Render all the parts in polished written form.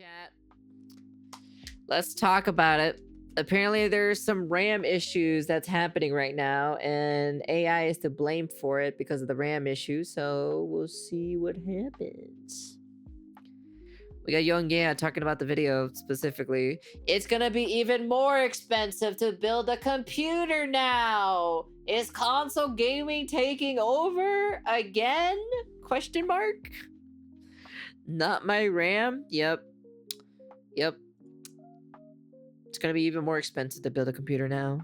chat. Let's talk about it. Apparently there's some RAM issues that's happening right now, and AI is to blame for it because of the RAM issue, so we'll see what happens. We got Young Yeah talking about the video specifically. It's gonna be even more expensive to build a computer now. Is console gaming taking over again? Question mark. Not my RAM. Yep. It's gonna be even more expensive to build a computer now.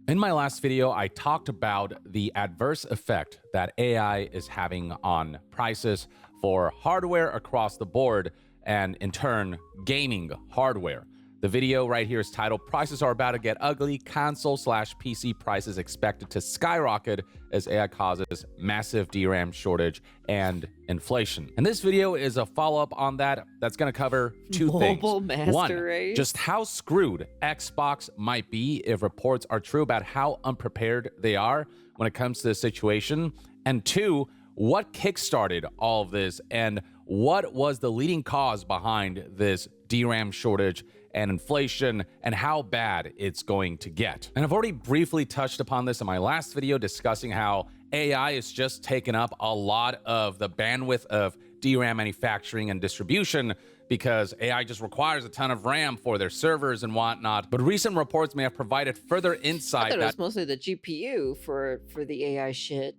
In my last video, I talked about the adverse effect that AI is having on prices for hardware across the board, and in turn, gaming hardware. The video right here is titled, "Prices Are About to Get Ugly, Console/PC Prices Expected to Skyrocket as AI Causes Massive DRAM Shortage and Inflation." And this video is a follow-up on that that's going to cover two things. One, just how screwed Xbox might be if reports are true about how unprepared they are when it comes to this situation. And two, what kickstarted all of this and what was the leading cause behind this DRAM shortage and inflation, and how bad it's going to get. And I've already briefly touched upon this in my last video, discussing how AI is just taking up a lot of the bandwidth of DRAM manufacturing and distribution, because AI just requires a ton of RAM for their servers and whatnot. But recent reports may have provided further insight. I thought it was mostly the GPU for the AI shit.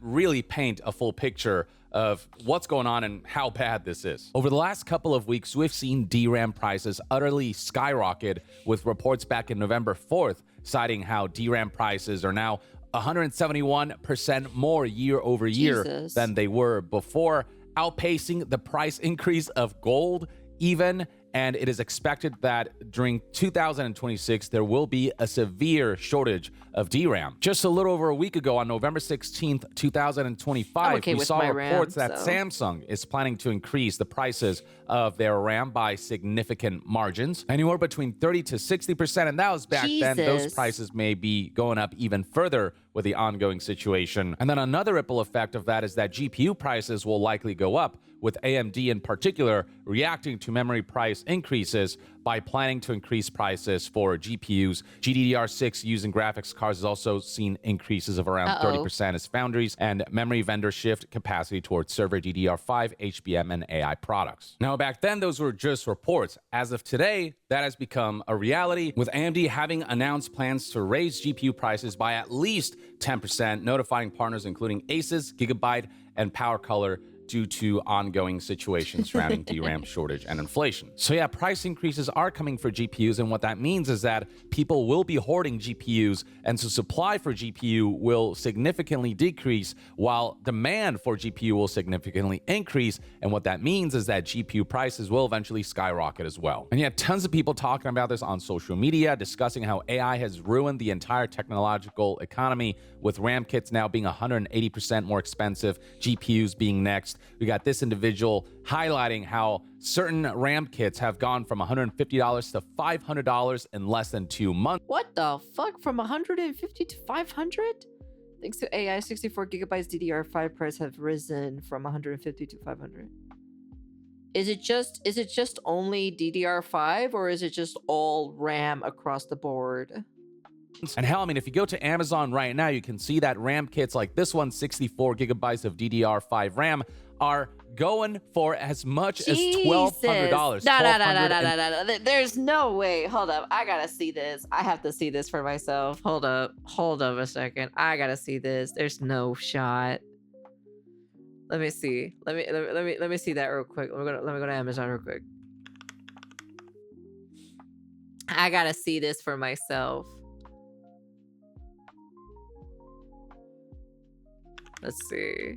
Really paint a full picture of what's going on and how bad this is. Over the last couple of weeks, we've seen DRAM prices utterly skyrocket, with reports back in November 4th citing how DRAM prices are now 171% more year over year than they were before, outpacing the price increase of gold even. And it is expected that during 2026, there will be a severe shortage of DRAM. Just a little over a week ago, on November 16th, 2025, we saw reports that Samsung is planning to increase the prices of their RAM by significant margins, anywhere between 30 to 60%. And that was back then. Those prices may be going up even further with the ongoing situation. And then another ripple effect of that is that GPU prices will likely go up, with AMD in particular reacting to memory price increases by planning to increase prices for GPUs. GDDR6 using graphics cards has also seen increases of around 30% as foundries and memory vendors shift capacity towards server DDR5, HBM, and AI products. Now, back then, those were just reports. As of today, that has become a reality, with AMD having announced plans to raise GPU prices by at least 10%, notifying partners including Asus, Gigabyte, and PowerColor, due to ongoing situations surrounding DRAM shortage and inflation. So yeah, price increases are coming for GPUs, and what that means is that people will be hoarding GPUs, and so supply for GPU will significantly decrease while demand for GPU will significantly increase, and what that means is that GPU prices will eventually skyrocket as well. And yet tons of people talking about this on social media, discussing how AI has ruined the entire technological economy, with RAM kits now being 180% more expensive, GPUs being next. We got this individual highlighting how certain RAM kits have gone from $150 to $500 in less than 2 months. What the fuck? From 150 to 500? Thanks to AI, 64 gigabytes DDR5 price have risen from 150 to 500. Is it just only DDR5, or is it just all RAM across the board? And hell, I mean, if you go to Amazon right now, you can see that RAM kits like this one, 64 gigabytes of DDR5 RAM, are going for as much as $1,200. No. There's no way. Hold up. I gotta see this. I have to see this for myself. Hold up a second. I gotta see this. There's no shot. Let me see. Let me see that real quick. Let me go to Amazon real quick. I gotta see this for myself. Let's see.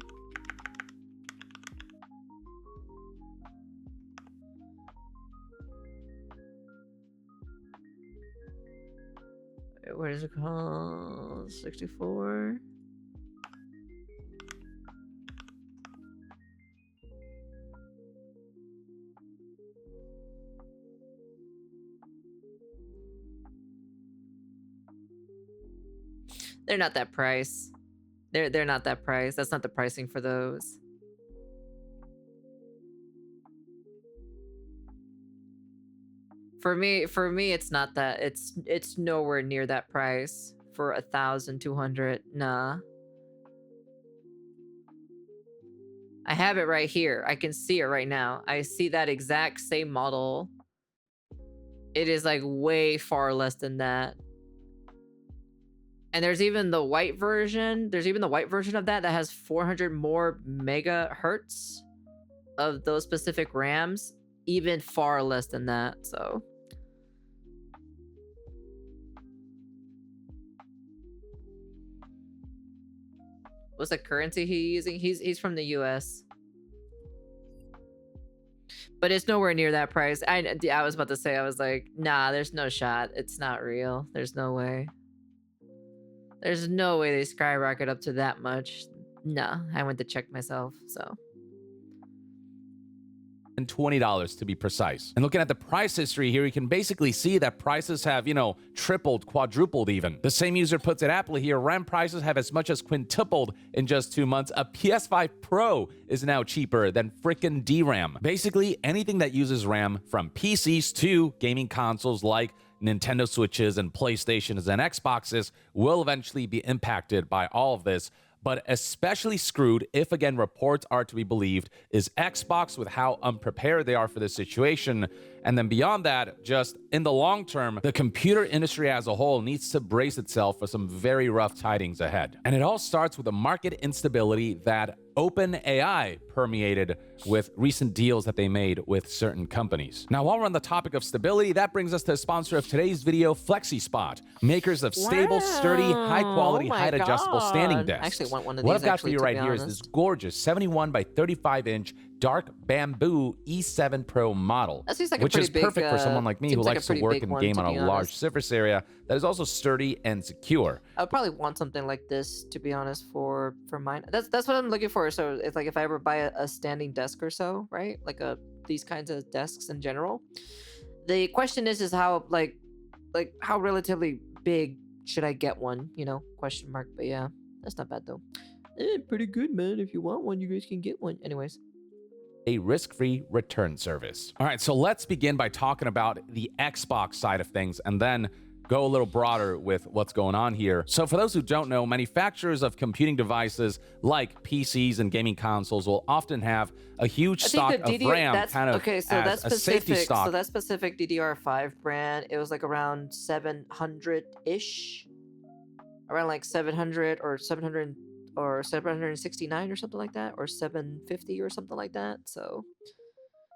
What is it called? 64? They're not that price. They're not that price. That's not the pricing for those. For me, it's not that. It's nowhere near that price for 1,200. Nah. I have it right here. I can see it right now. I see that exact same model. It is like way far less than that. And there's even the white version. There's even the white version of that has 400 more megahertz of those specific RAMs, even far less than that. So what's the currency he's using? He's from the US. But it's nowhere near that price. I was about to say, I was like, nah, there's no shot. It's not real. There's no way. There's no way they skyrocket up to that much. Nah, I went to check myself, so. And $20 to be precise. And looking at the price history here, you can basically see that prices have, tripled, quadrupled even. The same user puts it aptly here, RAM prices have as much as quintupled in just 2 months. A PS5 Pro is now cheaper than frickin' DRAM. Basically, anything that uses RAM, from PCs to gaming consoles like Nintendo Switches and PlayStations and Xboxes, will eventually be impacted by all of this. But especially screwed, if again reports are to be believed, is Xbox with how unprepared they are for this situation. And then beyond that, just in the long term, the computer industry as a whole needs to brace itself for some very rough tidings ahead. And it all starts with the market instability that OpenAI permeated with recent deals that they made with certain companies. Now, while we're on the topic of stability, that brings us to the sponsor of today's video, FlexiSpot, makers of stable, sturdy, high-quality, height-adjustable standing desks. I actually want one of What these, I've got for you right here is this gorgeous 71 by 35-inch dark bamboo E7 Pro model, That seems like which a is pretty perfect big, for someone like me who seems like a likes to pretty work big and one, game to on a be large honest. surface area that is also sturdy and secure. I would probably want something like this, to be honest, for mine. That's what I'm looking for. So it's like if I ever buy a standing desk or so, right? Like these kinds of desks in general. The question is how like how relatively big should I get one? Question mark. But yeah, that's not bad though. Pretty good, man. If you want one, you guys can get one. Anyways. A risk-free return service. All right, so let's begin by talking about the Xbox side of things and then go a little broader with what's going on here. So for those who don't know, manufacturers of computing devices like PCs and gaming consoles will often have a huge stock of RAM kind of okay, so as that's a safety specific. stock. So that specific DDR5 brand, it was like around 700-ish. Around like 700 or 700 or 769 or something like that, or 750 or something like that. So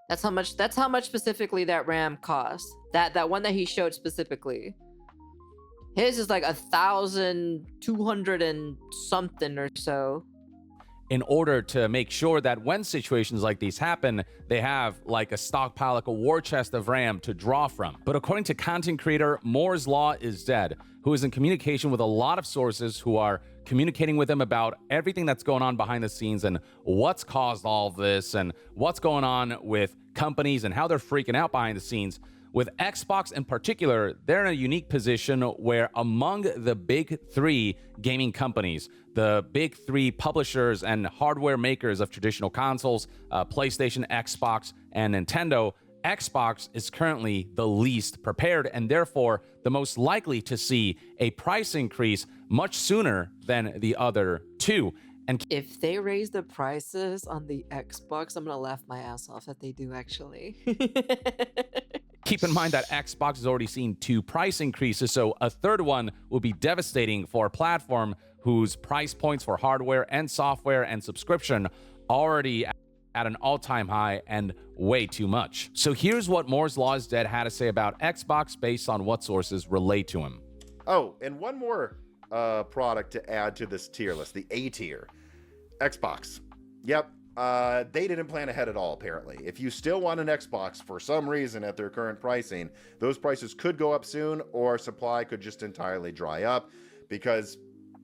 that's how much specifically that RAM costs. That one that he showed specifically. His is like 1,200 and something or so. In order to make sure that when situations like these happen, they have like a stockpile, like a war chest of RAM to draw from. But according to content creator Moore's Law is Dead, who is in communication with a lot of sources who are communicating with him about everything that's going on behind the scenes and what's caused all of this and what's going on with companies and how they're freaking out behind the scenes. With Xbox in particular, they're in a unique position where among the big three gaming companies, the big three publishers and hardware makers of traditional consoles, PlayStation, Xbox, and Nintendo, Xbox is currently the least prepared and therefore the most likely to see a price increase much sooner than the other two. And if they raise the prices on the Xbox, I'm gonna laugh my ass off if they do, actually. keep in mind that Xbox has already seen 2 price increases, so a third one will be devastating for a platform whose price points for hardware and software and subscription already at an all-time high and way too much. So here's what Moore's Law is Dead had to say about Xbox based on what sources relate to him. Oh, and one more product to add to this tier list, the A tier, Xbox. Yep, they didn't plan ahead at all, apparently. If you still want an Xbox for some reason at their current pricing, those prices could go up soon, or supply could just entirely dry up, because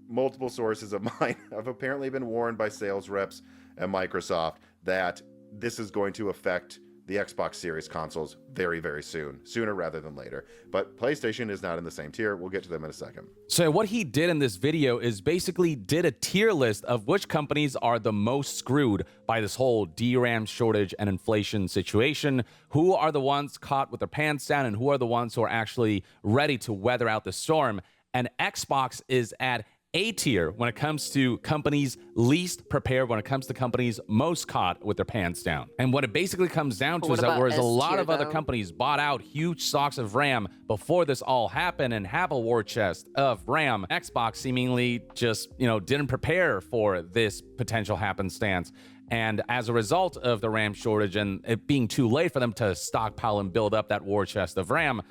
multiple sources of mine have apparently been warned by sales reps at Microsoft that this is going to affect the Xbox Series consoles very, very soon, sooner rather than later. But PlayStation is not in the same tier. We'll get to them in a second. So what he did in this video is basically did a tier list of which companies are the most screwed by this whole DRAM shortage and inflation situation, who are the ones caught with their pants down, and who are the ones who are actually ready to weather out the storm. And Xbox is at A tier when it comes to companies least prepared, when it comes to companies most caught with their pants down. And what it basically comes down to is that whereas a lot of other companies bought out huge stocks of RAM before this all happened and have a war chest of RAM, Xbox seemingly just, didn't prepare for this potential happenstance. And as a result of the RAM shortage and it being too late for them to stockpile and build up that war chest of RAM,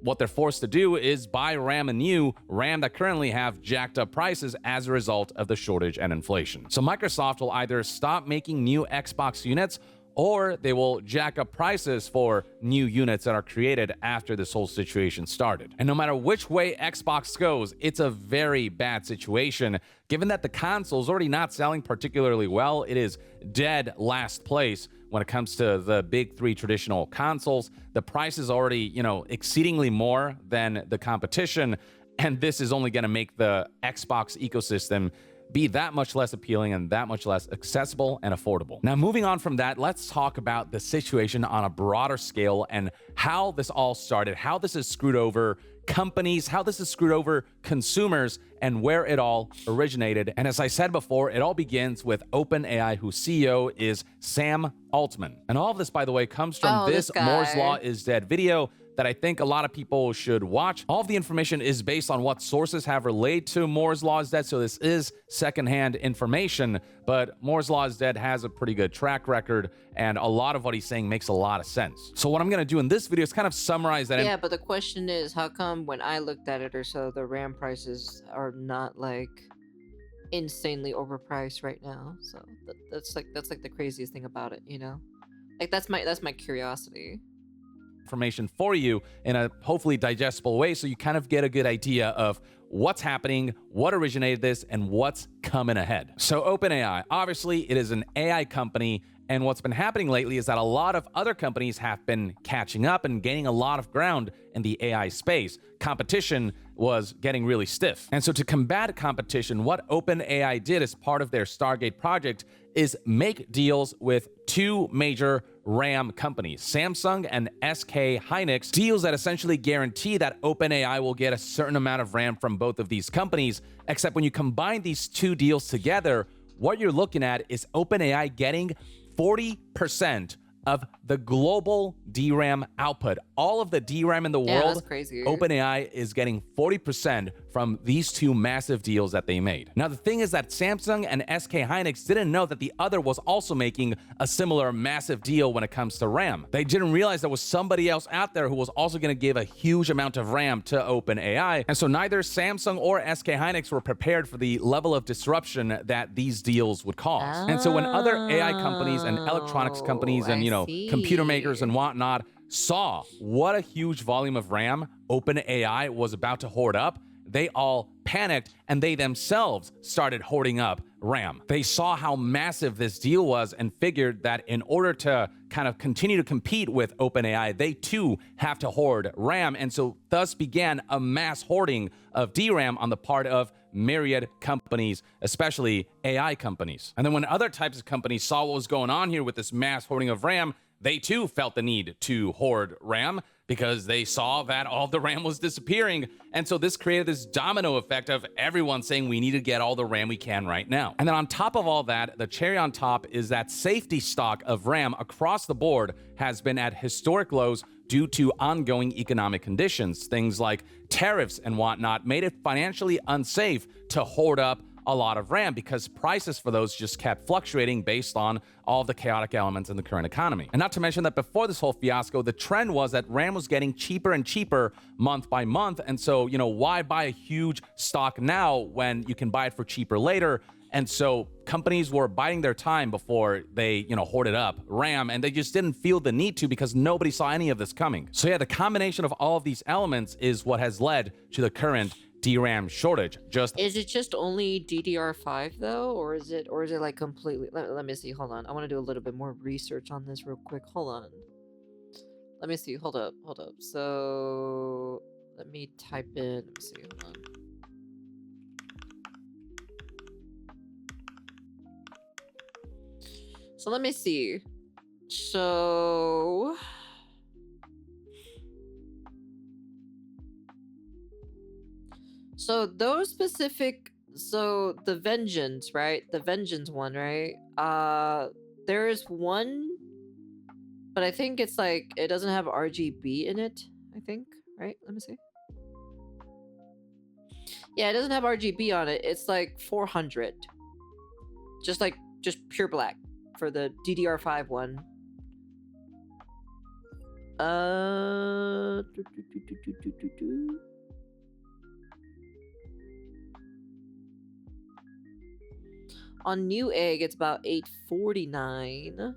what they're forced to do is buy RAM anew, RAM that currently have jacked up prices as a result of the shortage and inflation. So Microsoft will either stop making new Xbox units, or they will jack up prices for new units that are created after this whole situation started. And no matter which way Xbox goes, it's a very bad situation, given that the console is already not selling particularly well. It is dead last place when it comes to the big three traditional consoles. The price is already, exceedingly more than the competition, and this is only going to make the Xbox ecosystem be that much less appealing and that much less accessible and affordable. Now, moving on from that, let's talk about the situation on a broader scale and how this all started, how this has screwed over companies, how this has screwed over consumers, and where it all originated. And as I said before, it all begins with OpenAI, whose CEO is Sam Altman. And all of this, by the way, comes from this Moore's Law is Dead video that I think a lot of people should watch. All of the information is based on what sources have relayed to Moore's Law is Dead, so this is secondhand information, but Moore's Law is Dead has a pretty good track record, and a lot of what he's saying makes a lot of sense. So what I'm gonna do in this video is kind of summarize that. Yeah, but the question is, how come when I looked at it or so, the RAM prices are not like insanely overpriced right now? So that's like the craziest thing about it, Like that's my curiosity. Information for you in a hopefully digestible way, so you kind of get a good idea of what's happening, what originated this, and what's coming ahead. So OpenAI, obviously it is an AI company, and what's been happening lately is that a lot of other companies have been catching up and gaining a lot of ground in the AI space. Competition was getting really stiff. And so to combat competition, what OpenAI did as part of their Stargate project is make deals with two major RAM companies, Samsung and SK Hynix, deals that essentially guarantee that OpenAI will get a certain amount of RAM from both of these companies, except when you combine these two deals together, what you're looking at is OpenAI getting 40% of the global DRAM output. All of the DRAM in the world, that's crazy. OpenAI is getting 40% from these two massive deals that they made. Now, the thing is that Samsung and SK Hynix didn't know that the other was also making a similar massive deal when it comes to RAM. They didn't realize there was somebody else out there who was also going to give a huge amount of RAM to OpenAI. And so neither Samsung or SK Hynix were prepared for the level of disruption that these deals would cause. And so when other AI companies and electronics companies and, computer makers and whatnot saw what a huge volume of RAM OpenAI was about to hoard up, they all panicked and they themselves started hoarding up RAM. They saw how massive this deal was and figured that in order to kind of continue to compete with OpenAI, they too have to hoard RAM. And so thus began a mass hoarding of DRAM on the part of myriad companies, especially AI companies. And then when other types of companies saw what was going on here with this mass hoarding of RAM, they too felt the need to hoard RAM because they saw that all the RAM was disappearing. And so this created this domino effect of everyone saying we need to get all the RAM we can right now. And then on top of all that, the cherry on top is that safety stock of RAM across the board has been at historic lows due to ongoing economic conditions. Things like tariffs and whatnot made it financially unsafe to hoard up a lot of RAM because prices for those just kept fluctuating based on all of the chaotic elements in the current economy. And not to mention that before this whole fiasco, the trend was that RAM was getting cheaper and cheaper month by month. And so, why buy a huge stock now when you can buy it for cheaper later? And so companies were biding their time before they, hoarded up RAM, and they just didn't feel the need to because nobody saw any of this coming. So yeah, the combination of all of these elements is what has led to the current DRAM shortage. Is it just only DDR5 though, or is it like completely? Let me see. Hold on. I want to do a little bit more research on this real quick. Hold on. Let me see. Hold up. Hold up. So let me type in. Let me see. Hold on. So let me see. So those specific, so the Vengeance, right? The Vengeance one, right? There is one, but I think it's like it doesn't have RGB in it, I think, right? Let me see. Yeah, it doesn't have RGB on it. It's like 400. Just pure black for the DDR5 one. On Newegg, it's about $849.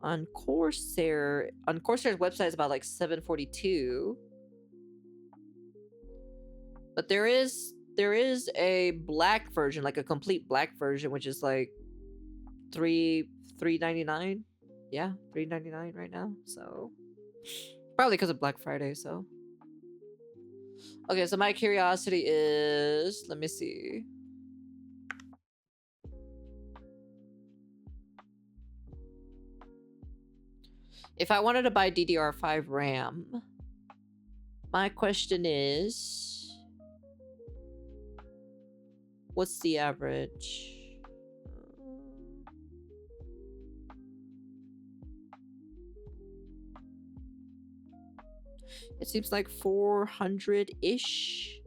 On Corsair's website, it's about like $742. But there is a black version, like a complete black version, which is like $399. Yeah, $399 right now. So probably because of Black Friday. So okay, so my curiosity is, let me see. If I wanted to buy DDR5 RAM, my question is, what's the average? It seems like 400-ish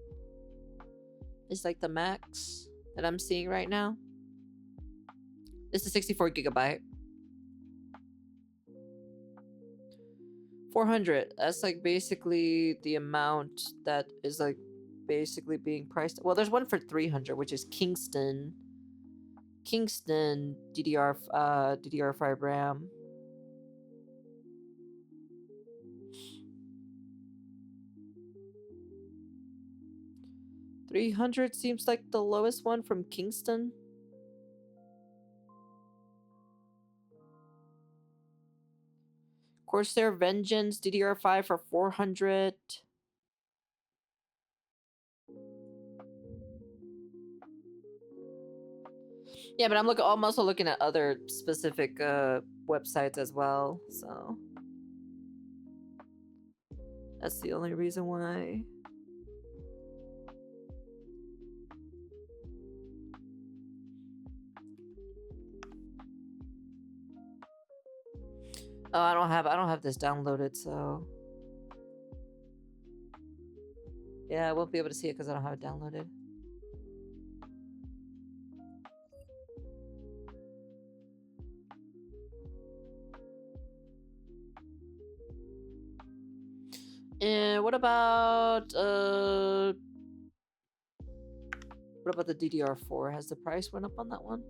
is like the max that I'm seeing right now. This is 64 gigabyte. 400. That's like basically the amount that is like basically being priced. Well, there's one for 300, which is Kingston DDR5 RAM. $300 seems like the lowest one from Kingston. Corsair Vengeance DDR5 for 400. Yeah, but I'm also looking at other specific websites as well, so that's the only reason why. Oh, I don't have this downloaded, so yeah, I won't be able to see it because I don't have it downloaded. And what about the DDR4? Has the price went up on that one?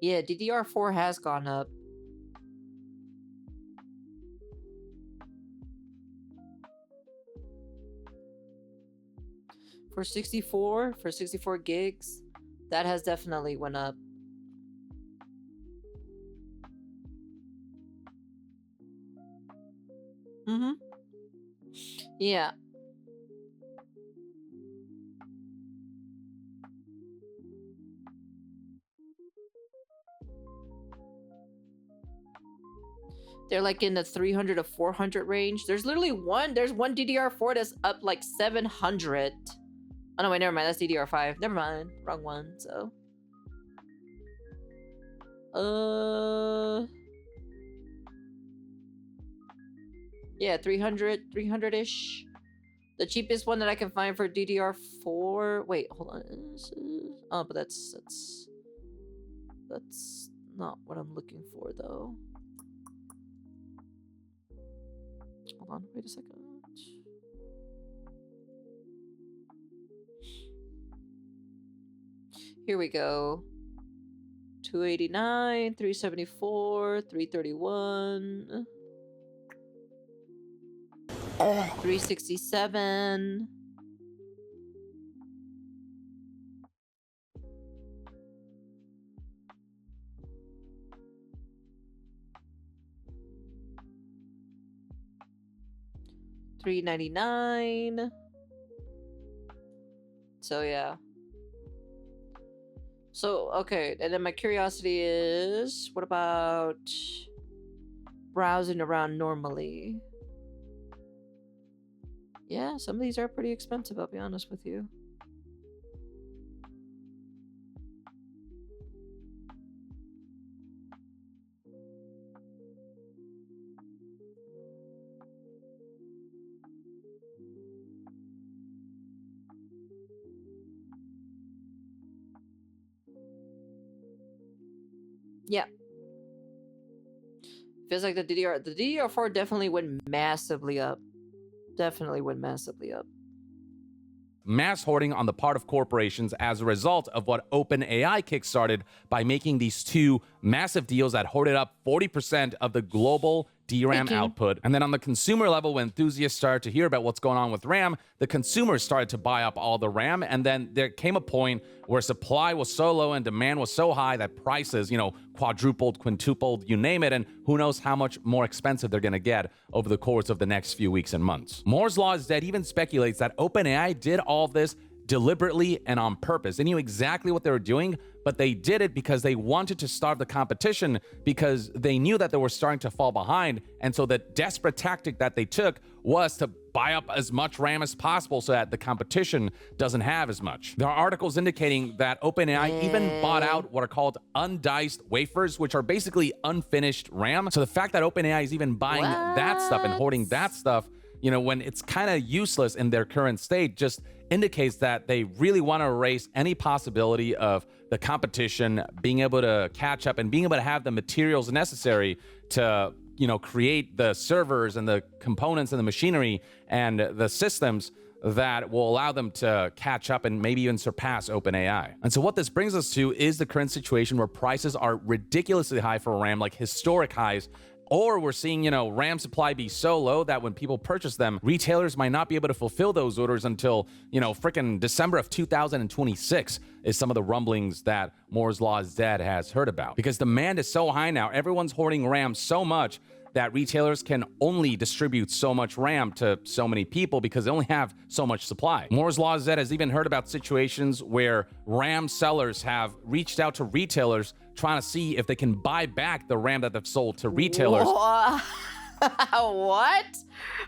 Yeah, DDR4 has gone up. For 64 gigs, that has definitely went up. Mm-hmm. Yeah. They're like in the 300 to 400 range. There's literally one DDR4 that's up like 700. Oh no, wait, never mind. That's DDR5. Never mind. Wrong one, so. Yeah, 300-ish. The cheapest one that I can find for DDR4. Wait, hold on. Oh, but that's not what I'm looking for though. Hold on, wait a second. Here we go. 289, 374, 331, 367. $399. So yeah. So okay, and then my curiosity is, what about browsing around normally? Yeah, some of these are pretty expensive, I'll be honest with you. Yeah. Feels like the DDR4 definitely went massively up. Definitely went massively up. Mass hoarding on the part of corporations as a result of what OpenAI kickstarted by making these two massive deals that hoarded up 40% of the global DRAM output. And then on the consumer level, when enthusiasts started to hear about what's going on with RAM, the consumers started to buy up all the RAM. And then there came a point where supply was so low and demand was so high that prices, quadrupled, quintupled, you name it. And who knows how much more expensive they're going to get over the course of the next few weeks and months. Moore's Law is dead even speculates that OpenAI did all this deliberately and on purpose. They knew exactly what they were doing, but they did it because they wanted to starve the competition, because they knew that they were starting to fall behind. And so the desperate tactic that they took was to buy up as much RAM as possible so that the competition doesn't have as much. There are articles indicating that OpenAI even bought out what are called undiced wafers, which are basically unfinished RAM. So the fact that OpenAI is even buying that stuff and hoarding that stuff, when it's kind of useless in their current state, just indicates that they really want to erase any possibility of the competition being able to catch up and being able to have the materials necessary to create the servers and the components and the machinery and the systems that will allow them to catch up and maybe even surpass OpenAI. And so what this brings us to is the current situation where prices are ridiculously high for RAM, like historic highs. Or we're seeing, RAM supply be so low that when people purchase them, retailers might not be able to fulfill those orders until, frickin' December of 2026 is some of the rumblings that Moore's Law is dead has heard about. Because demand is so high now, everyone's hoarding RAM so much that retailers can only distribute so much RAM to so many people because they only have so much supply. Moore's Law Z has even heard about situations where RAM sellers have reached out to retailers trying to see if they can buy back the RAM that they've sold to retailers. What?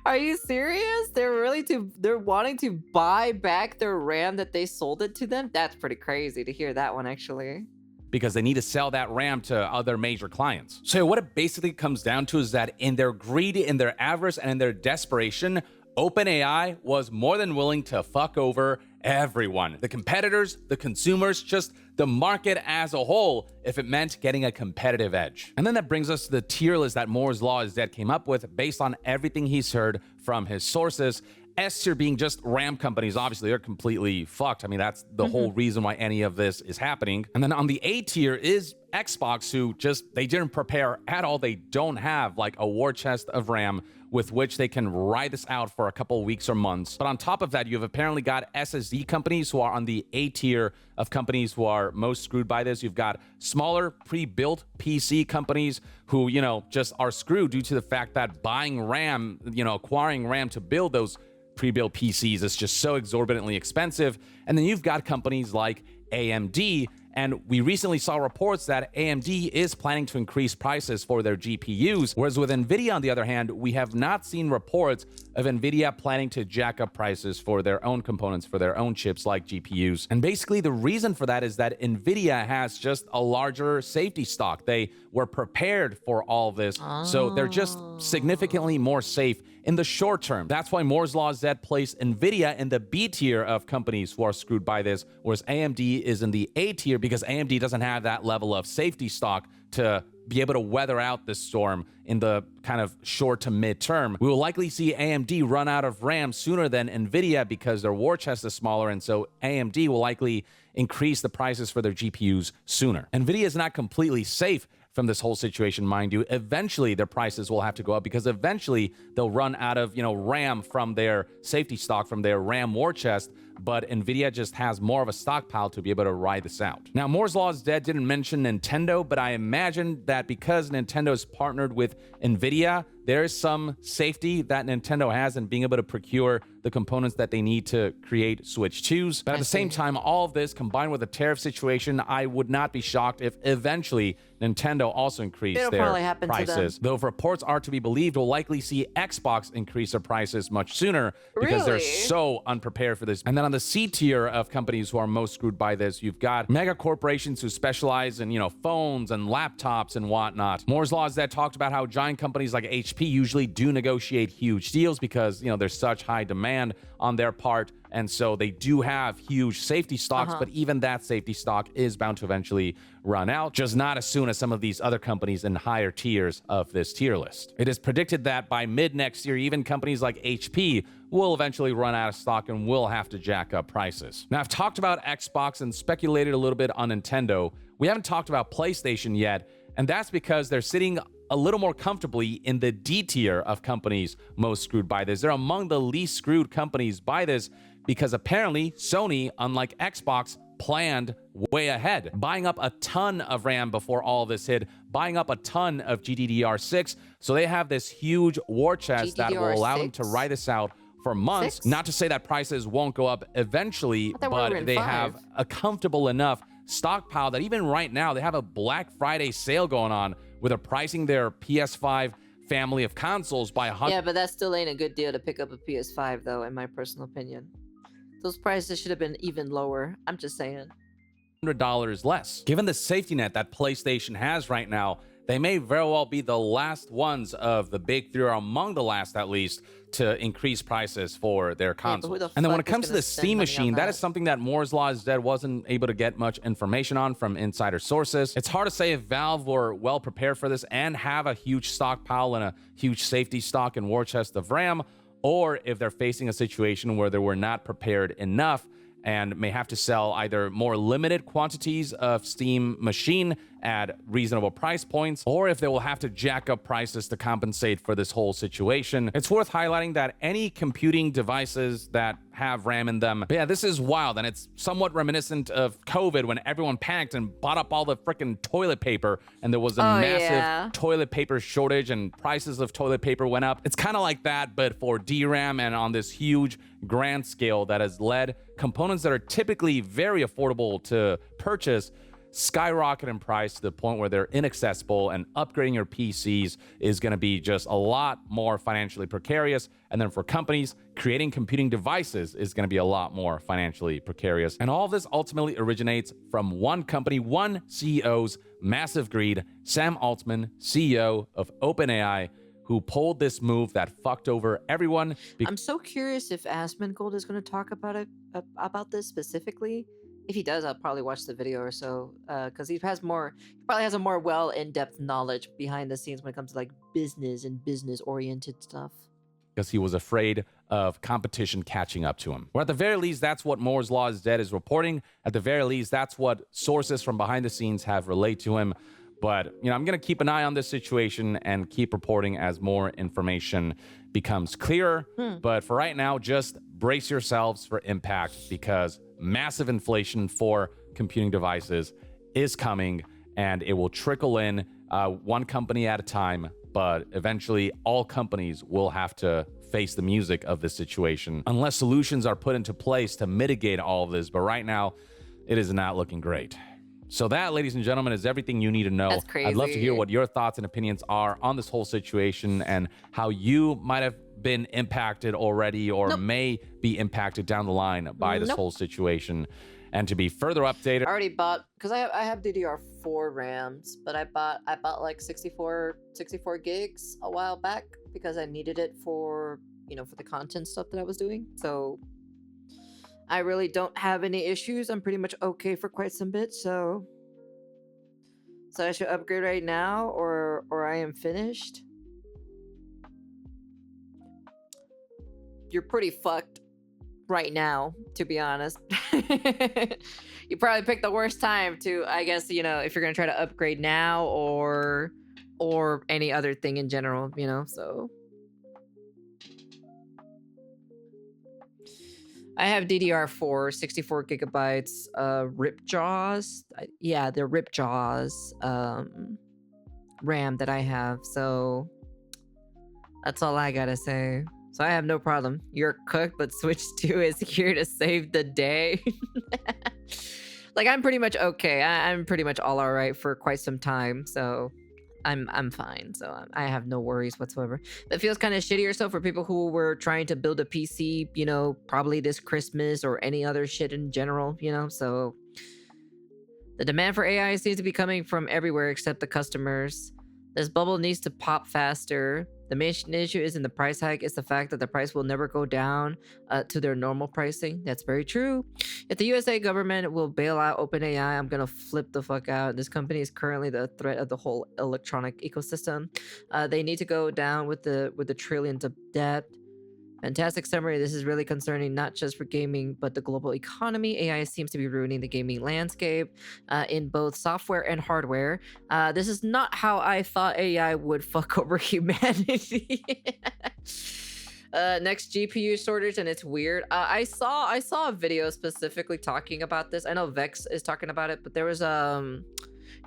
Are you serious? They're wanting to buy back their RAM that they sold it to them? That's pretty crazy to hear that one, actually. Because they need to sell that RAM to other major clients. So what it basically comes down to is that in their greed, in their avarice, and in their desperation, OpenAI was more than willing to fuck over everyone. The competitors, the consumers, just the market as a whole, if it meant getting a competitive edge. And then that brings us to the tier list that Moore's Law is dead came up with based on everything he's heard from his sources. S tier being just RAM companies, obviously they're completely fucked. I mean, that's the whole reason why any of this is happening. And then on the A tier is Xbox, who they didn't prepare at all. They don't have like a war chest of RAM with which they can ride this out for a couple weeks or months. But on top of that, you've apparently got SSD companies who are on the A tier of companies who are most screwed by this. You've got smaller pre-built PC companies who, just are screwed due to the fact that buying RAM, acquiring RAM to build those pre-built PCs is just so exorbitantly expensive. And then you've got companies like AMD, and we recently saw reports that AMD is planning to increase prices for their GPUs, whereas with NVIDIA, on the other hand, we have not seen reports of NVIDIA planning to jack up prices for their own components, for their own chips like GPUs. And basically the reason for that is that NVIDIA has just a larger safety stock. They were prepared for all this, so they're just significantly more safe in the short term. That's why Moore's Law Z placed NVIDIA in the B tier of companies who are screwed by this, whereas AMD is in the A tier because AMD doesn't have that level of safety stock to be able to weather out this storm in the kind of short to mid term. We will likely see AMD run out of RAM sooner than NVIDIA because their war chest is smaller, and so AMD will likely increase the prices for their GPUs sooner. NVIDIA is not completely safe from this whole situation, mind you. Eventually, their prices will have to go up because eventually they'll run out of, RAM from their safety stock, from their RAM war chest, but NVIDIA just has more of a stockpile to be able to ride this out. Now, Moore's Law is dead didn't mention Nintendo, but I imagine that because Nintendo is partnered with NVIDIA, there is some safety that Nintendo has in being able to procure the components that they need to create Switch 2s. But at the same time, all of this combined with the tariff situation, I would not be shocked if eventually Nintendo also increased their prices. Though if reports are to be believed, we'll likely see Xbox increase their prices much sooner because they're so unprepared for this. And then on the C tier of companies who are most screwed by this, you've got mega corporations who specialize in, phones and laptops and whatnot. Moore's Law is that talked about how giant companies like HP usually do negotiate huge deals because, there's such high demand on their part. And so they do have huge safety stocks, but even that safety stock is bound to eventually run out, just not as soon as some of these other companies in higher tiers of this tier list. It is predicted that by mid next year, even companies like HP will eventually run out of stock and will have to jack up prices. Now, I've talked about Xbox and speculated a little bit on Nintendo. We haven't talked about PlayStation yet, and that's because they're sitting a little more comfortably in the D tier of companies most screwed by this. They're among the least screwed companies by this because apparently Sony, unlike Xbox, planned way ahead, buying up a ton of RAM before all of this hit, buying up a ton of GDDR6. So they have this huge war chest that will allow them to ride this out for months. Not to say that prices won't go up eventually, but they have a comfortable enough stockpile that even right now they have a Black Friday sale going on where they're pricing their PS5 family of consoles by Yeah, but that still ain't a good deal to pick up a PS5 though, in my personal opinion. Those prices should have been even lower. I'm just saying. $100 less. Given the safety net that PlayStation has right now, they may very well be the last ones of the big three, or among the last at least, to increase prices for their consoles. And then when it comes to the Steam machine, that is something that Moore's Law is dead wasn't able to get much information on from insider sources. It's hard to say if Valve were well prepared for this and have a huge stockpile and a huge safety stock and war chest of RAM, or if they're facing a situation where they were not prepared enough and may have to sell either more limited quantities of Steam machine at reasonable price points, or if they will have to jack up prices to compensate for this whole situation. It's worth highlighting that any computing devices that have RAM in them, yeah, this is wild, and it's somewhat reminiscent of COVID when everyone panicked and bought up all the freaking toilet paper, and there was a massive toilet paper shortage and prices of toilet paper went up. It's kind of like that, but for DRAM and on this huge grand scale that has led components that are typically very affordable to purchase skyrocket in price to the point where they're inaccessible, and upgrading your PCs is going to be just a lot more financially precarious. And then for companies, creating computing devices is going to be a lot more financially precarious. And all of this ultimately originates from one company, one CEO's massive greed, Sam Altman, CEO of OpenAI, who pulled this move that fucked over everyone. I'm so curious if Asmongold is going to talk about it, about this specifically. If he does, I'll probably watch the video or so, because he probably has a more in-depth knowledge behind the scenes when it comes to like business and business-oriented stuff. Because he was afraid of competition catching up to him. Or at the very least, that's what Moore's Law is Dead is reporting. At the very least, that's what sources from behind the scenes have relayed to him. But, I'm going to keep an eye on this situation and keep reporting as more information becomes clearer. But for right now, just brace yourselves for impact, because massive inflation for computing devices is coming, and it will trickle in one company at a time. But eventually, all companies will have to face the music of this situation unless solutions are put into place to mitigate all of this. But right now, it is not looking great. So that, ladies and gentlemen, is everything you need to know. That's crazy. I'd love to hear what your thoughts and opinions are on this whole situation and how you might have been impacted already or may be impacted down the line by this whole situation. And to be further updated, I already bought, because I have DDR4 RAMs, but I bought like 64 gigs a while back because I needed it for for the content stuff that I was doing. So I really don't have any issues. I'm pretty much okay for quite some bit. So I should upgrade right now, or I am finished. You're pretty fucked. right now, to be honest. You probably picked the worst time to, I guess, you know, if you're gonna try to upgrade now or any other thing in general, you know. So I have DDR4, 64 gigabytes, rip jaws. Yeah, they're rip jaws RAM that I have. So that's all I gotta say. So I have no problem. You're cooked, but Switch 2 is here to save the day. Like, I'm pretty much okay. I'm pretty much all right for quite some time. So I'm fine. So I have no worries whatsoever. It feels kind of shitty or so for people who were trying to build a PC, you know, probably this Christmas or any other shit in general, you know. So the demand for AI seems to be coming from everywhere except the customers. This bubble needs to pop faster. The main issue isn't the price hike, it's the fact that the price will never go down to their normal pricing. That's very true. If the USA government will bail out OpenAI, I'm gonna flip the fuck out. This company is currently the threat of the whole electronic ecosystem. They need to go down with the trillions of debt. Fantastic summary. This is really concerning, not just for gaming, but the global economy. AI seems to be ruining the gaming landscape in both software and hardware. This is not how I thought AI would fuck over humanity. Next GPU shortage, and it's weird. I saw a video specifically talking about this. I know Vex is talking about it, but there was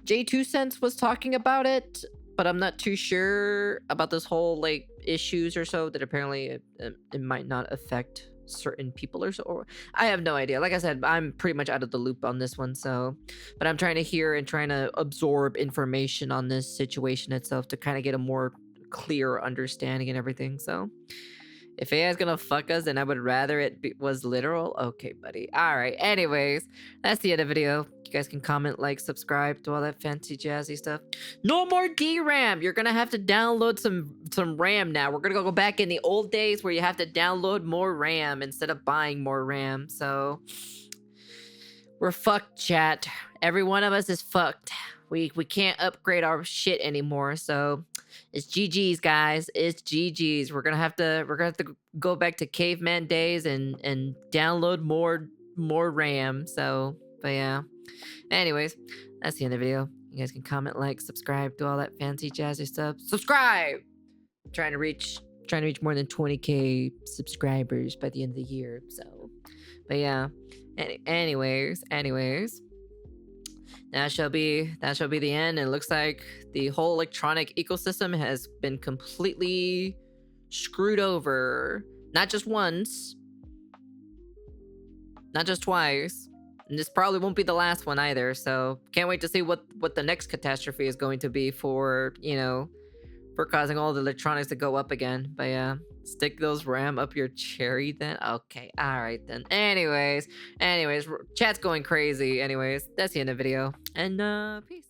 J2Sense was talking about it, but I'm not too sure about this whole like issues or so that apparently it might not affect certain people or so. Or I have no idea. Like I said, I'm pretty much out of the loop on this one. So, but I'm trying to hear and trying to absorb information on this situation itself to kind of get a more clear understanding and everything. So, if AI is gonna fuck us, then I would rather was literal. Okay, buddy. All right. Anyways, that's the end of the video. You guys can comment, like, subscribe, do all that fancy jazzy stuff. No more DRAM. You're gonna have to download some RAM now. We're gonna go back in the old days where you have to download more RAM instead of buying more RAM. So we're fucked, chat. Every one of us is fucked. We can't upgrade our shit anymore. So it's GG's, guys. It's GG's. We're gonna have to go back to caveman days and download more RAM. So, but yeah. Anyways, that's the end of the video. You guys can comment, like, subscribe, do all that fancy jazzy stuff. Subscribe. I'm trying to reach more than 20k subscribers by the end of the year. So, but yeah. Anyways. That shall be the end. It looks like the whole electronic ecosystem has been completely screwed over. Not just once, not just twice. And this probably won't be the last one either. So can't wait to see what the next catastrophe is going to be for, you know, for causing all the electronics to go up again. But yeah, stick those RAM up your cherry then. Okay, all right then. Anyways, chat's going crazy. Anyways, that's the end of the video. And peace.